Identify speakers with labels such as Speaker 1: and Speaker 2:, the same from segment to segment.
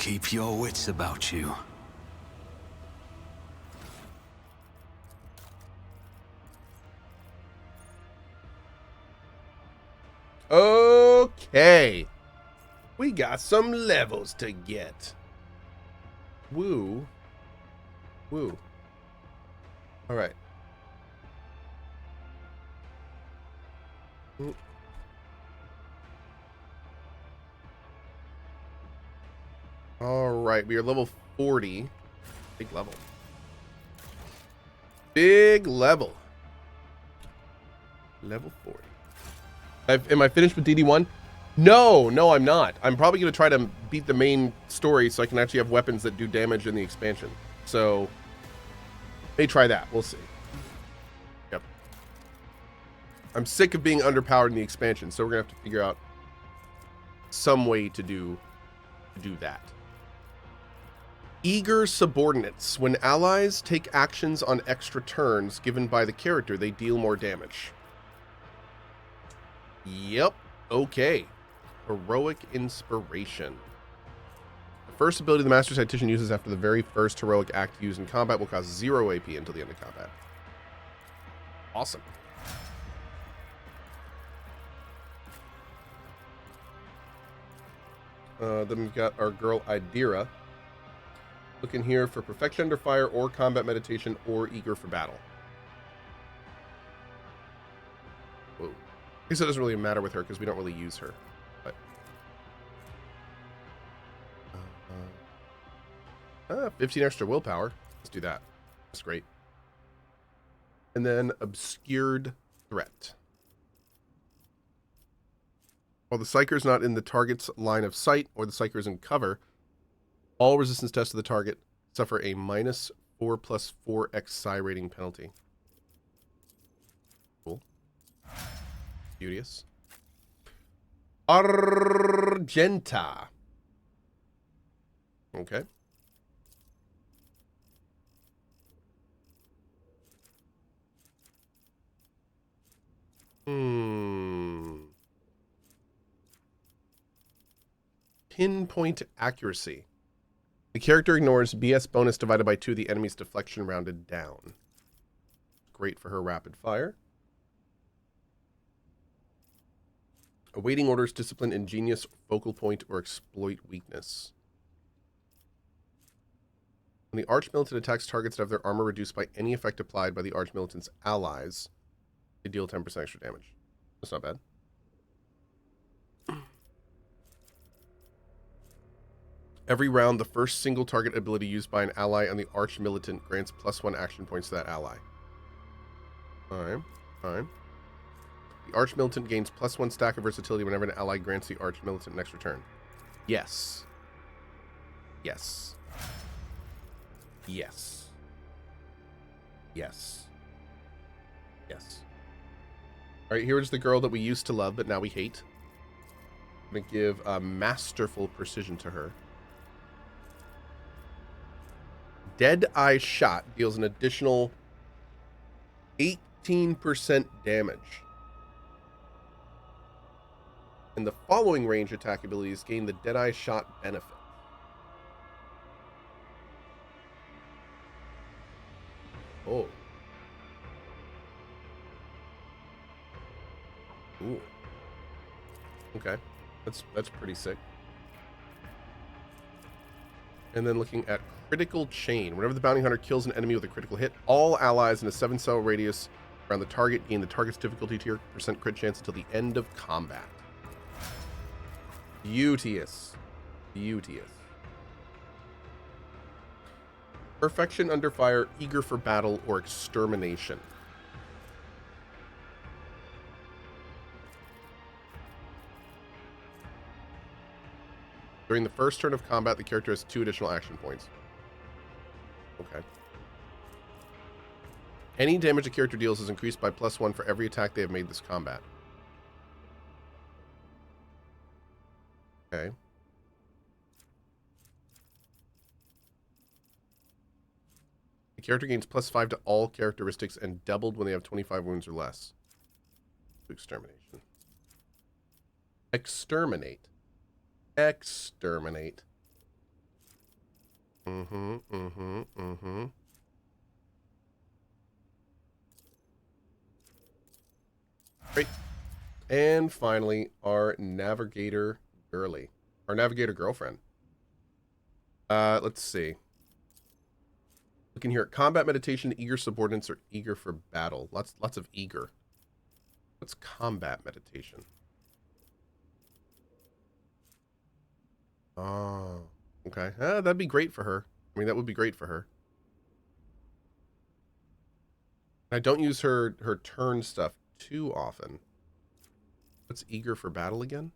Speaker 1: Keep your wits about you.
Speaker 2: Okay. We got some levels to get. Woo. Woo. All right. All right. We are level 40. Big level. Big level. Level 40. Am I finished with DD1? No, I'm not. I'm probably going to try to beat the main story so I can actually have weapons that do damage in the expansion. So, may try that. We'll see. Yep. I'm sick of being underpowered in the expansion, so we're going to have to figure out some way to do that. Eager subordinates. When allies take actions on extra turns given by the character, they deal more damage. Yep. Okay. Heroic Inspiration. The first ability the Master Tactician uses after the very first heroic act used in combat will cause 0 AP until the end of combat. Awesome. Then we've got our girl Idira. Looking here for Perfection Under Fire or Combat Meditation or Eager for Battle. Whoa. I guess it doesn't really matter with her because we don't really use her. But 15 extra willpower. Let's do that. That's great. And then Obscured Threat. While the Psyker is not in the target's line of sight or the Psyker is in cover, all resistance tests to the target suffer a -4+4x psi rating penalty. Cool. Beauteous. Argenta. Okay. Pinpoint accuracy. The character ignores BS bonus divided by 2, the enemy's deflection rounded down. Great for her rapid fire. Awaiting orders, discipline, ingenious, focal point, or exploit weakness. When the Archmilitant attacks targets that have their armor reduced by any effect applied by the Archmilitant's allies, they deal 10% extra damage. That's not bad. Every round, the first single target ability used by an ally on the Archmilitant grants +1 action points to that ally. Fine. The Archmilitant gains +1 stack of versatility whenever an ally grants the Archmilitant an extra turn. Yes. Yes. Yes. Yes. Yes. Alright, here's the girl that we used to love, but now we hate. I'm going to give a masterful precision to her. Dead Eye Shot deals an additional 18% damage. And the following range attack abilities gain the Dead Eye Shot benefit. Oh. Ooh. Okay. That's pretty sick. And then looking at Critical Chain. Whenever the bounty hunter kills an enemy with a critical hit, all allies in a 7-cell radius around the target gain the target's difficulty tier % crit chance until the end of combat. Beauteous. Beauteous. Perfection Under Fire, Eager for Battle, or Extermination. During the first turn of combat, the character has 2 additional action points. Okay. Any damage a character deals is increased by +1 for every attack they have made this combat. Okay. The character gains +5 to all characteristics and doubled when they have 25 wounds or less. Extermination. Exterminate. Exterminate. Great. And finally, our navigator girly. Our navigator girlfriend. Let's see. Looking here at combat meditation, eager subordinates are eager for battle. Lots of eager. What's combat meditation? Oh, okay. That'd be great for her. I mean, that would be great for her. I don't use her turn stuff too often. What's eager for battle again?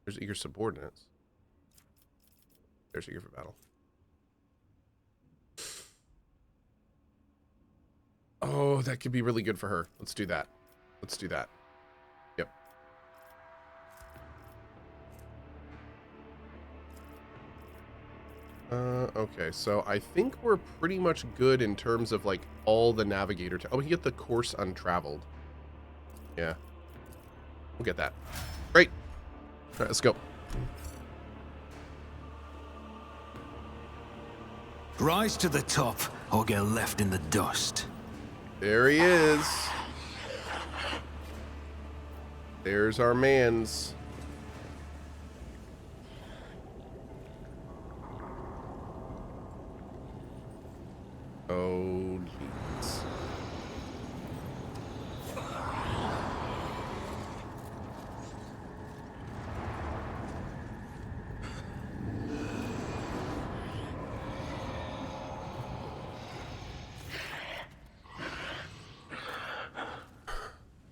Speaker 2: There's eager subordinates. There's eager for battle. Oh, that could be really good for her. Let's do that. Let's do that. Yep. Okay, so I think we're pretty much good in terms of like all the navigator. Oh, we can get the course untraveled. Yeah. We'll get that. Great. All right, let's go.
Speaker 1: Rise to the top or get left in the dust.
Speaker 2: There he is. There's our mans. Oh, jeez.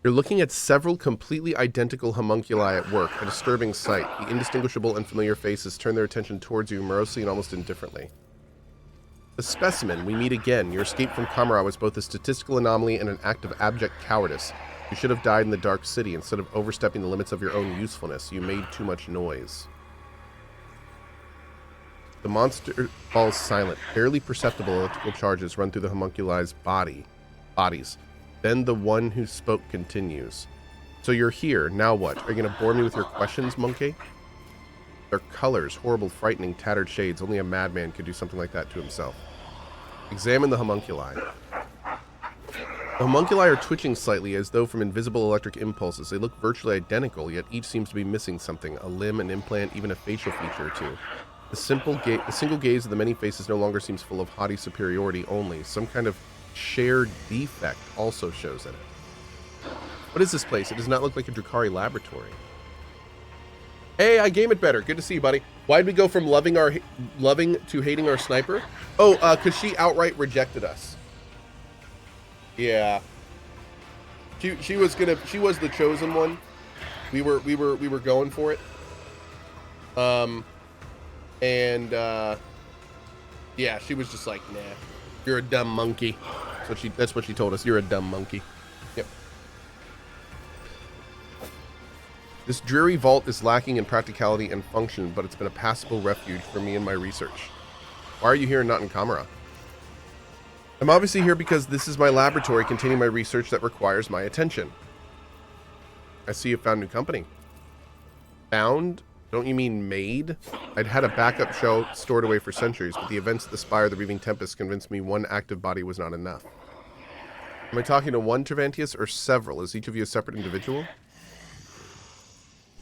Speaker 2: You're looking at several completely identical homunculi at work, a disturbing sight. The indistinguishable and familiar faces turn their attention towards you morosely and almost indifferently. The specimen, we meet again. Your escape from Kamara was both a statistical anomaly and an act of abject cowardice. You should have died in the Dark City instead of overstepping the limits of your own usefulness. You made too much noise. The monster falls silent. Barely perceptible electrical charges run through the homunculi's bodies. Then the one who spoke continues. So you're here. Now what? Are you going to bore me with your questions, monkey? Their colors, horrible, frightening, tattered shades. Only a madman could do something like that to himself. Examine the homunculi. The homunculi are twitching slightly as though from invisible electric impulses. They look virtually identical, yet each seems to be missing something. A limb, an implant, even a facial feature or two. The single gaze of the many faces no longer seems full of haughty superiority only. Some kind of shared defect also shows in it. What is this place? It does not look like a Drukhari laboratory. Hey, I game it better. Good to see you, buddy. Why did we go from loving to hating our sniper? Oh, because she outright rejected us. Yeah. She was the chosen one. We were going for it. Yeah, she was just like, nah, you're a dumb monkey. That's what she told us. You're a dumb monkey. Yep. This dreary vault is lacking in practicality and function, but it's been a passable refuge for me and my research. Why are you here and not in Kamara? I'm obviously here because this is my laboratory containing my research that requires my attention. I see you found new company. Found? Don't you mean made? I'd had a backup shell stored away for centuries, but the events at the Spire of the Reaving Tempest convinced me one active body was not enough. Am I talking to one Cervantius or several? Is each of you a separate individual?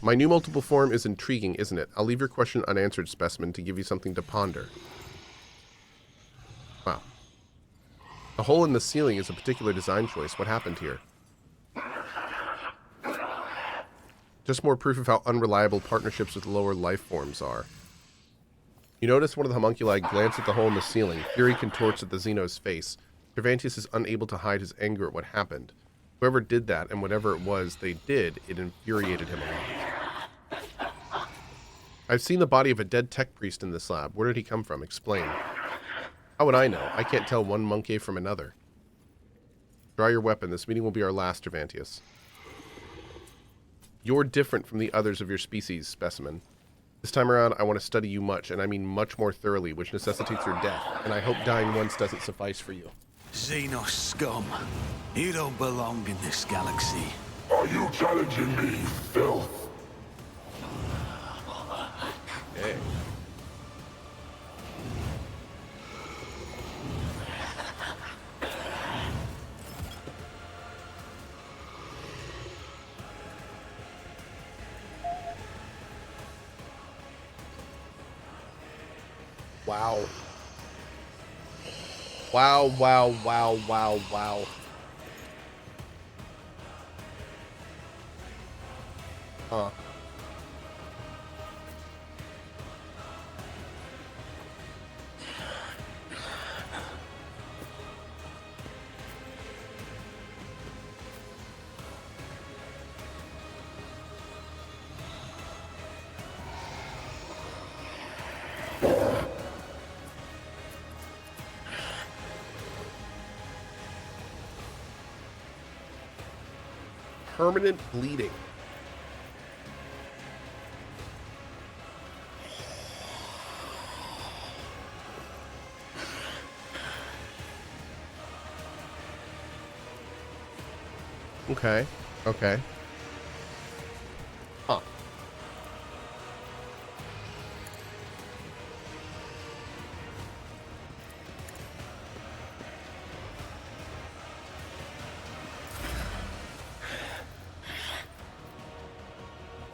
Speaker 2: My new multiple form is intriguing, isn't it? I'll leave your question unanswered, specimen, to give you something to ponder. Wow. The hole in the ceiling is a particular design choice. What happened here? Just more proof of how unreliable partnerships with lower life forms are. You notice one of the homunculi glance at the hole in the ceiling. Fury contorts at the xenos face. Cervantius is unable to hide his anger at what happened. Whoever did that, and whatever it was they did, it infuriated him a lot. I've seen the body of a dead tech priest in this lab. Where did he come from? Explain. How would I know? I can't tell one monkey from another. Draw your weapon. This meeting will be our last, Cervantius. You're different from the others of your species, specimen. This time around, I want to study you much, and I mean much more thoroughly, which necessitates your death, and I hope dying once doesn't suffice for you.
Speaker 1: Xenos scum. You don't belong in this galaxy.
Speaker 3: Are you challenging me, filth?
Speaker 2: Okay. Wow. Wow, wow, wow, wow, wow. Huh. Permanent bleeding. Okay. Okay. Huh.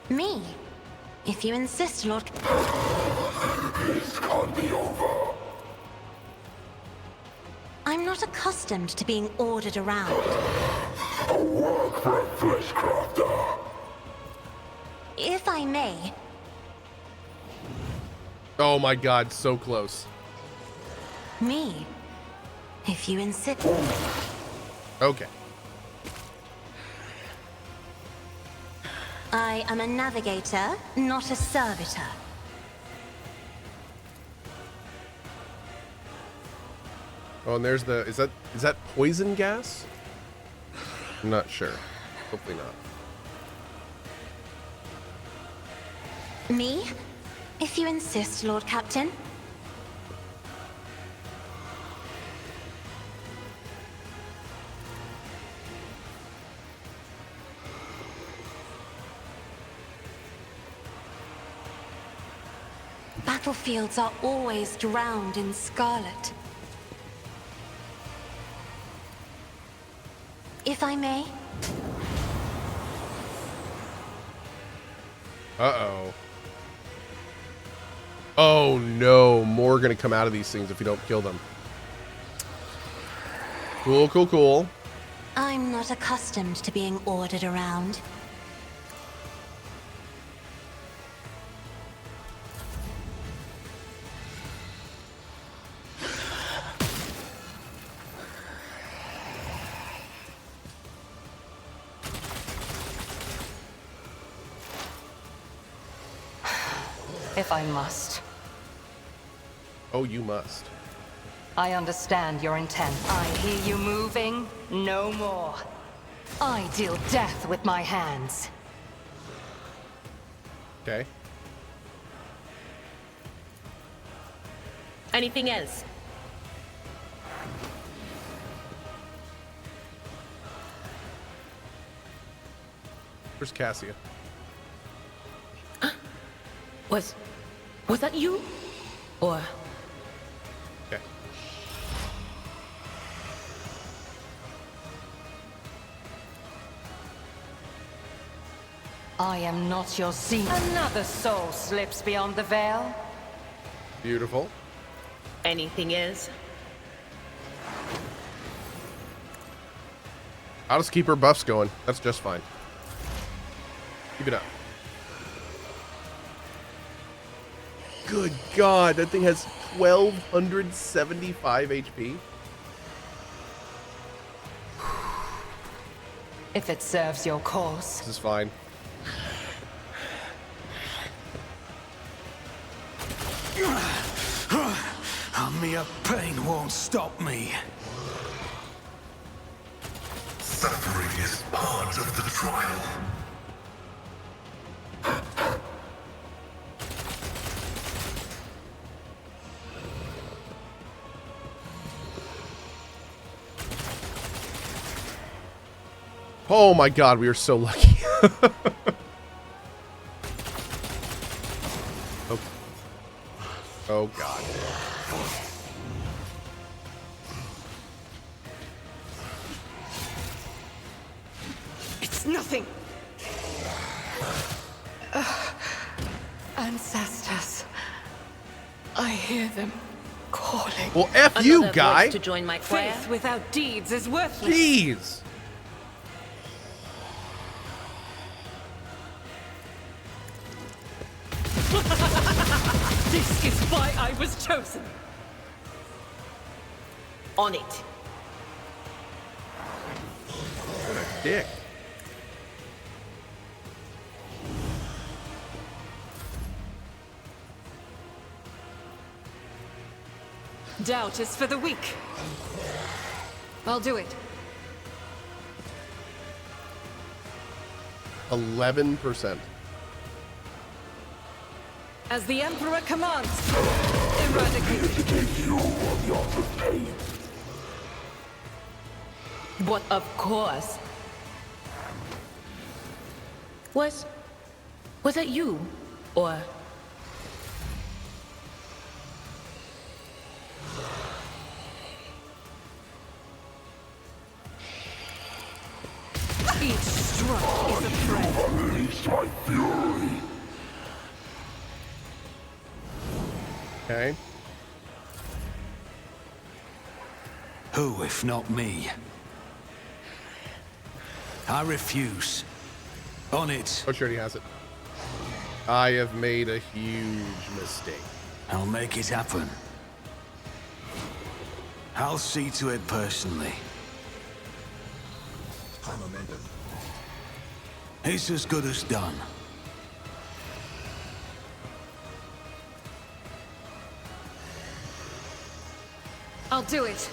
Speaker 4: Me? If you insist, Lord...
Speaker 3: This can't be over.
Speaker 4: I'm not accustomed to being ordered around.
Speaker 3: A work for a flesh crafter.
Speaker 4: If I may,
Speaker 2: Oh my god, so close.
Speaker 4: me. If you insist...
Speaker 2: Okay.
Speaker 4: I am a navigator, not a servitor.
Speaker 2: Oh, and there's the... Is that poison gas? I'm not sure. Hopefully not.
Speaker 4: Me? If you insist, Lord Captain. Battlefields are always drowned in scarlet. If I may,
Speaker 2: Uh-oh. Oh no, more gonna come out of these things if you don't kill them. Cool, cool, cool.
Speaker 4: I'm not accustomed to being ordered around.
Speaker 5: If I must.
Speaker 2: Oh, you must.
Speaker 5: I understand your intent. I hear you moving. No more. I deal death with my hands.
Speaker 2: Okay.
Speaker 6: Anything else?
Speaker 2: Where's Cassia?
Speaker 6: Was that you? Or...
Speaker 2: Okay.
Speaker 5: I am not your xenos. Another soul slips beyond the veil.
Speaker 2: Beautiful.
Speaker 6: anything else?
Speaker 2: I'll just keep her buffs going. That's just fine. Keep it up. Good God, that thing has 1,275 HP.
Speaker 5: If it serves your cause.
Speaker 2: This is fine.
Speaker 1: Mere pain won't stop me.
Speaker 3: Suffering is part of the trial.
Speaker 2: Oh my god, we are so lucky. Oh. Oh god.
Speaker 5: It's nothing. Ancestors. I hear them calling.
Speaker 2: Well, F you,
Speaker 6: Another
Speaker 2: guy.
Speaker 6: voice to join my choir?
Speaker 5: Faith without deeds is worthless.
Speaker 2: Jeez.
Speaker 5: This is why I was chosen.
Speaker 6: On it.
Speaker 2: What a dick.
Speaker 5: Doubt is for the weak. I'll do it.
Speaker 2: 11%.
Speaker 5: As the Emperor commands. Eradicate.
Speaker 6: But of course. Was that you? Or...
Speaker 5: Each strike is a prayer.
Speaker 3: Unleash my fury.
Speaker 2: Okay.
Speaker 1: Who, if not me? I refuse. On it.
Speaker 2: Oh, sure, he has it. I have made a huge mistake.
Speaker 1: I'll make it happen. I'll see to it personally. It's as good as done.
Speaker 5: I'll do it.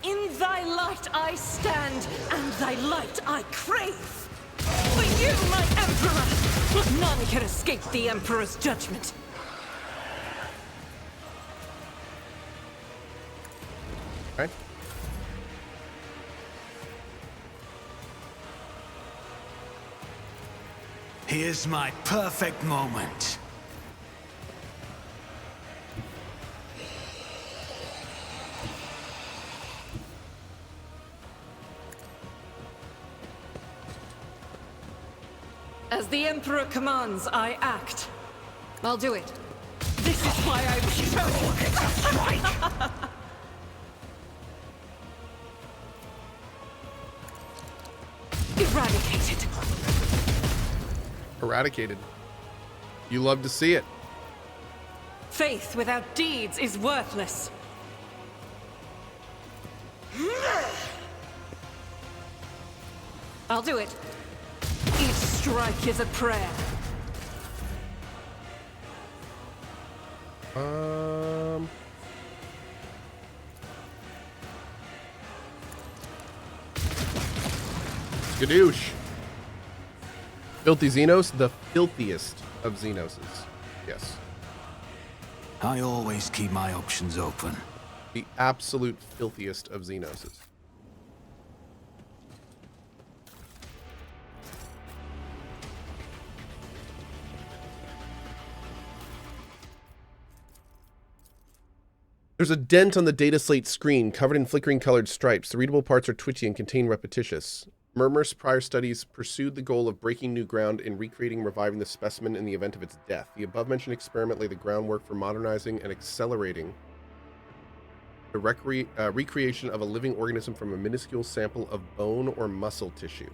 Speaker 5: In thy light I stand, and thy light I crave. For you, my Emperor! None can escape the Emperor's judgment.
Speaker 2: Okay.
Speaker 1: Here's my perfect moment.
Speaker 5: As the Emperor commands, I act. I'll do it. This is why I was chosen. Eradicated.
Speaker 2: Eradicated. You love to see it.
Speaker 5: Faith without deeds is worthless. I'll do it. Each strike is a prayer.
Speaker 2: Skadoosh. Filthy Xenos, the filthiest of Xenoses. Yes.
Speaker 1: I always keep my options open.
Speaker 2: The absolute filthiest of Xenoses. There's a dent on the data slate screen, covered in flickering colored stripes. The readable parts are twitchy and contain repetitious. Murmur's prior studies pursued the goal of breaking new ground in recreating and reviving the specimen in the event of its death. The above-mentioned experiment laid the groundwork for modernizing and accelerating the recreation of a living organism from a minuscule sample of bone or muscle tissue.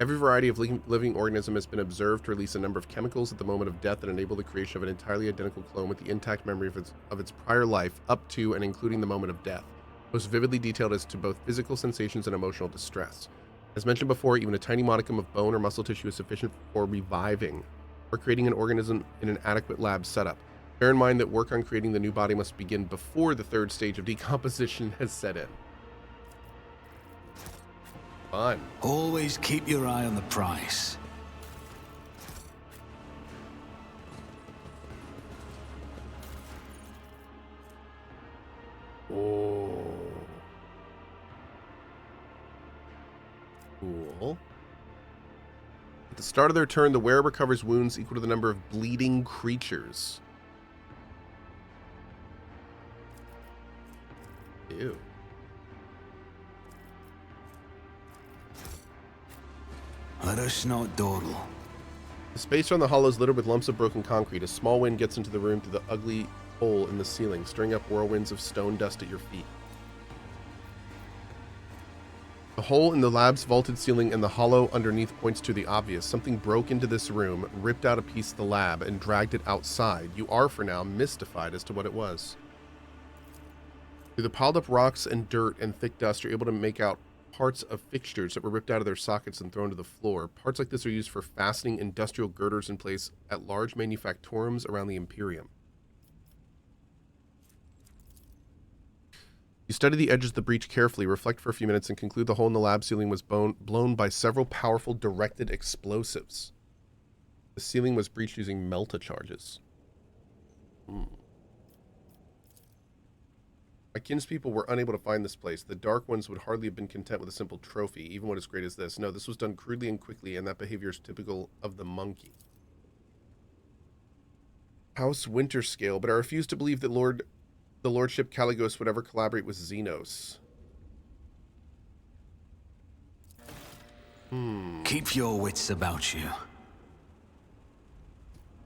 Speaker 2: Every variety of living organism has been observed to release a number of chemicals at the moment of death that enable the creation of an entirely identical clone with the intact memory of its prior life up to and including the moment of death, most vividly detailed as to both physical sensations and emotional distress. As mentioned before, even a tiny modicum of bone or muscle tissue is sufficient for reviving or creating an organism in an adequate lab setup. Bear in mind that work on creating the new body must begin before the third stage of decomposition has set in. Fun.
Speaker 1: Always keep your eye on the price.
Speaker 2: Oh. Cool. At the start of their turn, the wearer recovers wounds equal to the number of bleeding creatures. Ew.
Speaker 1: Let us not dawdle.
Speaker 2: The space around the hollow is littered with lumps of broken concrete. A small wind gets into the room through the ugly hole in the ceiling, stirring up whirlwinds of stone dust at your feet. The hole in the lab's vaulted ceiling and the hollow underneath points to the obvious. Something broke into this room, ripped out a piece of the lab, and dragged it outside. You are, for now, mystified as to what it was. Through the piled up rocks and dirt and thick dust, you're able to make out parts of fixtures that were ripped out of their sockets and thrown to the floor. Parts like this are used for fastening industrial girders in place at large manufactorums around the Imperium. You study the edges of the breach carefully, reflect for a few minutes, and conclude the hole in the lab ceiling was blown by several powerful directed explosives. The ceiling was breached using melta charges. My kinspeople were unable to find this place. The Dark Ones would hardly have been content with a simple trophy, even one as great as this. No, this was done crudely and quickly, and that behavior is typical of the monkey. House Winterscale, but I refuse to believe that the Lordship Caligos would ever collaborate with Xenos.
Speaker 1: Keep your wits about you.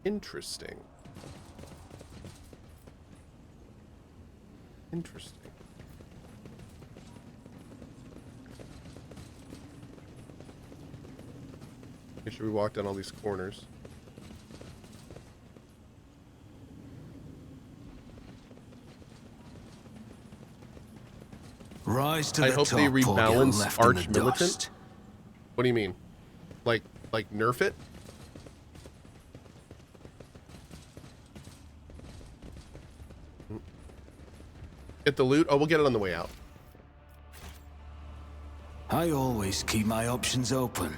Speaker 2: Interesting. Interesting. Make sure we walk down all these corners.
Speaker 1: Rise to
Speaker 2: I
Speaker 1: the
Speaker 2: hope
Speaker 1: top
Speaker 2: they
Speaker 1: or get
Speaker 2: rebalance
Speaker 1: left in the
Speaker 2: Arch Militant.
Speaker 1: dust.
Speaker 2: What do you mean? Like nerf it? Get the loot? Oh, we'll get it on the way out.
Speaker 1: I always keep my options open.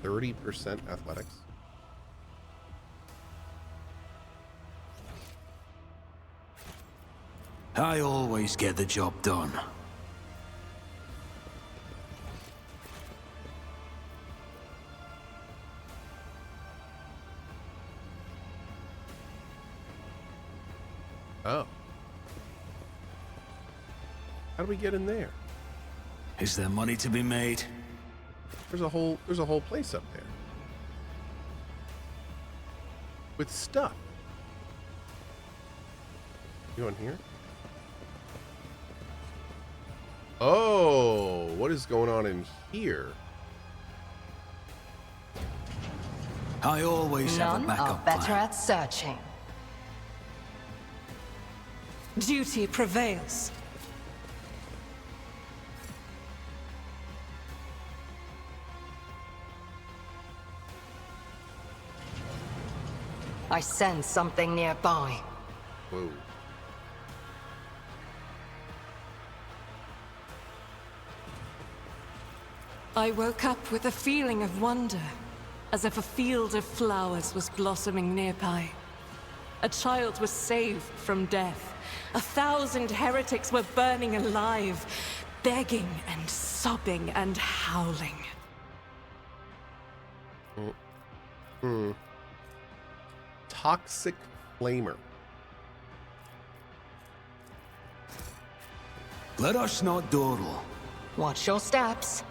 Speaker 2: 30% athletics.
Speaker 1: I always get the job done.
Speaker 2: Oh. How do we get in there?
Speaker 1: Is there money to be made?
Speaker 2: There's a whole place up there. With stuff. You on here? Oh, what is going on in here?
Speaker 1: I always have a
Speaker 7: None
Speaker 1: backup
Speaker 7: are better
Speaker 1: plan.
Speaker 7: at searching.
Speaker 5: Duty prevails.
Speaker 7: I sense something nearby.
Speaker 2: Whoa.
Speaker 5: I woke up with a feeling of wonder, as if a field of flowers was blossoming nearby. A child was saved from death. 1,000 heretics were burning alive, begging and sobbing and howling.
Speaker 2: Toxic flamer.
Speaker 1: Let us not dawdle.
Speaker 7: Watch your steps.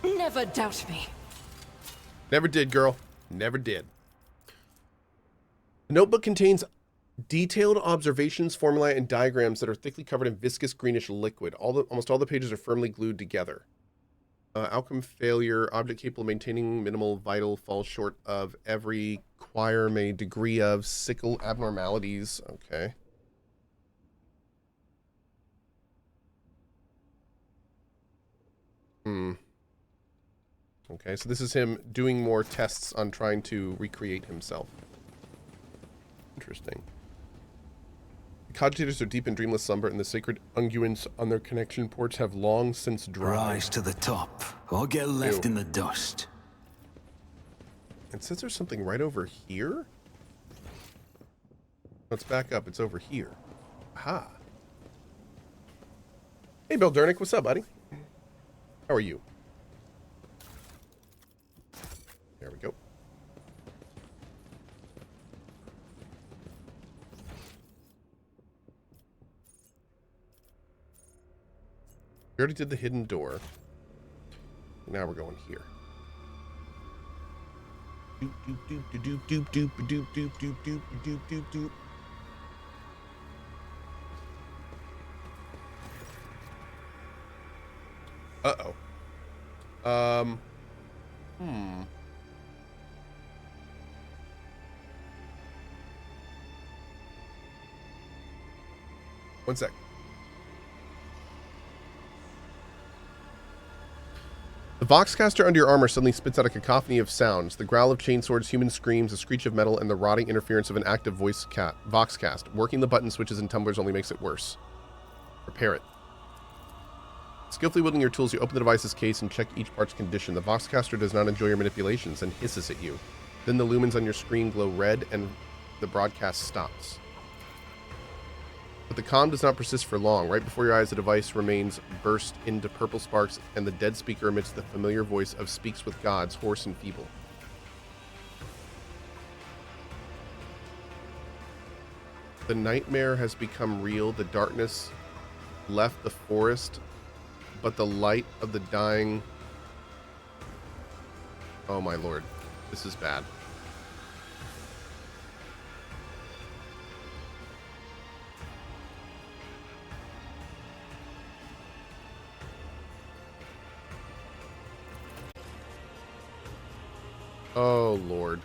Speaker 5: Never doubt me.
Speaker 2: Never did, girl. Never did. The notebook contains detailed observations, formulae, and diagrams that are thickly covered in viscous greenish liquid. Almost all the pages are firmly glued together. Outcome failure. Object capable of maintaining minimal vital falls short of every quirem a degree of sickle abnormalities. Okay. Okay, so this is him doing more tests on trying to recreate himself. Interesting. The cogitators are deep in dreamless slumber, and the sacred unguents on their connection ports have long since dried.
Speaker 1: Rise to the top or get left
Speaker 2: Ew.
Speaker 1: in the dust.
Speaker 2: And since there's something right over here, Let's back up. It's over here. Aha. Hey, Bill Dernick. What's up, buddy? How are you? There we go. We already did the hidden door. Now we're going here. Doop, doop, doop, doop, doop, doop, doop, doop, doop, doop, doop, doop. Uh-oh. One sec. The Voxcaster under your armor suddenly spits out a cacophony of sounds. The growl of chainswords, human screams, the screech of metal, and the rotting interference of an active Voxcast. Working the button switches and tumblers only makes it worse. Repair it. Skillfully wielding your tools, you open the device's case and check each part's condition. The Voxcaster does not enjoy your manipulations and hisses at you. Then the lumens on your screen glow red and the broadcast stops. But the calm does not persist for long. Right before your eyes, the device remains burst into purple sparks, and the dead speaker emits the familiar voice of Speaks with Gods, hoarse and feeble. The nightmare has become real. The darkness left the forest, but the light of the dying... Oh my lord. This is bad. Oh, Lord.